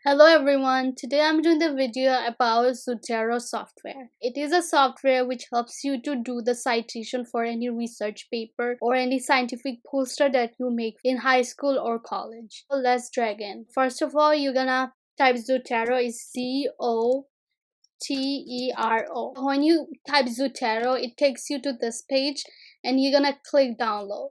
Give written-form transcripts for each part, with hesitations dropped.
Hello everyone, today I'm doing the video about Zotero software. It is a software which helps you to do the citation for any research paper or any scientific poster that you make in high school or college. So let's drag in. First of all, you're gonna type Zotero is Zotero. When you type Zotero, it takes you to this page and you're gonna click download.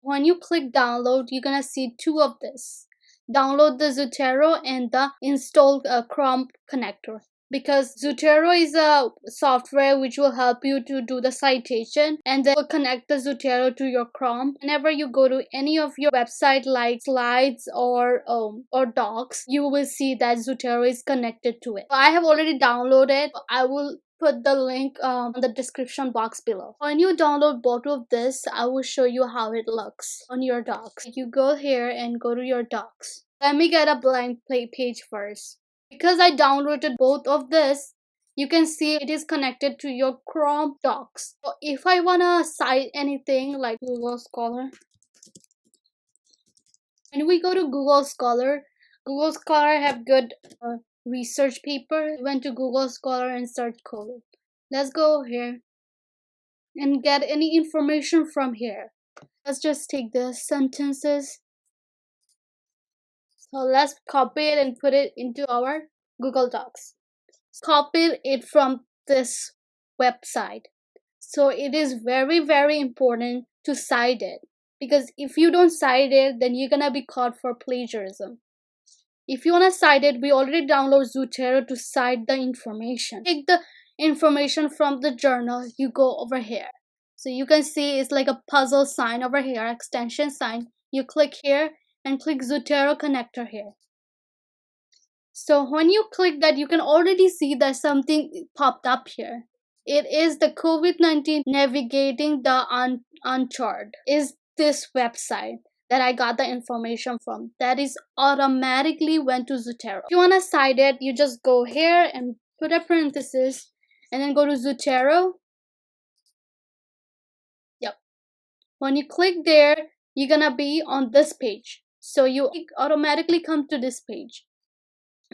When you click download, you're gonna see two of this. Download the Zotero and the install Chrome connector, because Zotero is a software which will help you to do the citation, and then will connect the Zotero to your Chrome. Whenever you go to any of your website like slides or docs, you will see that Zotero is connected to it. I have already downloaded. I will put the link on the description box below. When you download both of this, I will show you how it looks on your docs. You go here and go to your docs. Let me get a blank page first. Because I downloaded both of this, you can see it is connected to your Chrome docs. So if I wanna cite anything like Google Scholar, when we go to Google Scholar have good research paper. Went to Google Scholar and search COVID. Let's go here and get any information from here. Let's just take the sentences. So let's copy it and put it into our Google Docs. Copy it from this website. So it is very important to cite it, because if you don't cite it, then you're gonna be caught for plagiarism. If you want to cite it, we already download Zotero to cite the information. Take the information from the journal, you go over here. So you can see it's like a puzzle sign over here, extension sign. You click here and click Zotero connector here. So when you click that, you can already see that something popped up here. It is the COVID-19 navigating the uncharted. Is this website that I got the information from, that is automatically went to Zotero. If you want to cite it, you just go here and put a parenthesis and then go to Zotero. Yep. When you click there, you're gonna be on this page. So you automatically come to this page.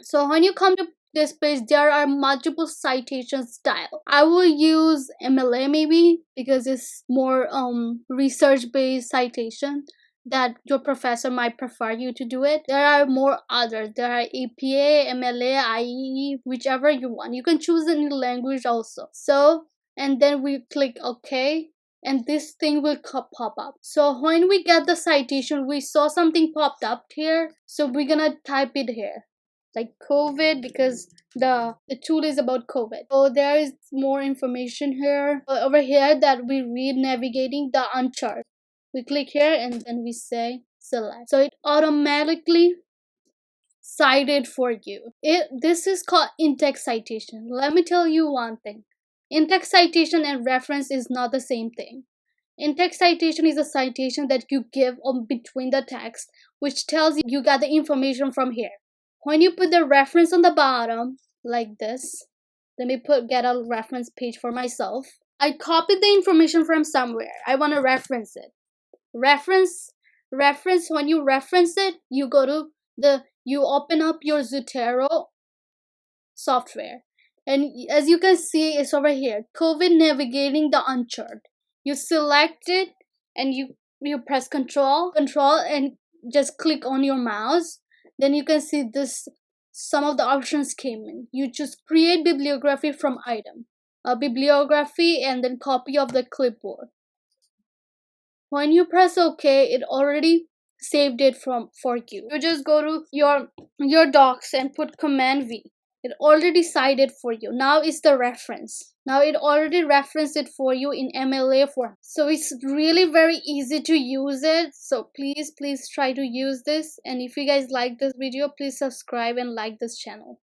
So when you come to this page, there are multiple citation style. I will use MLA maybe because it's more research based citation that your professor might prefer you to do it. There are more others. There are APA, MLA, IE, whichever you want. You can choose any language also. So, and then we click OK, and this thing will pop up. So when we get the citation, we saw something popped up here. So we're gonna type it here, like COVID, because the tool is about COVID. So there is more information here. Over here that we read navigating the uncharted. We click here and then we say select. So it automatically cited for you. This is called in-text citation. Let me tell you one thing. In-text citation and reference is not the same thing. In-text citation is a citation that you give on between the text, which tells you got the information from here. When you put the reference on the bottom, like this, let me get a reference page for myself. I copied the information from somewhere. I want to reference it. Reference, when you reference it, you go to you open up your Zotero software. And as you can see, it's over here, COVID navigating the uncharted. You select it and you press control and just click on your mouse. Then you can see this, some of the options came in. You just create bibliography from item, a bibliography, and then copy of the clipboard. When you press OK, it already saved it for you. You just go to your docs and put Command V. It already cited for you. Now it's the reference. Now it already referenced it for you in MLA form. So it's really very easy to use it. So please try to use this. And if you guys like this video, please subscribe and like this channel.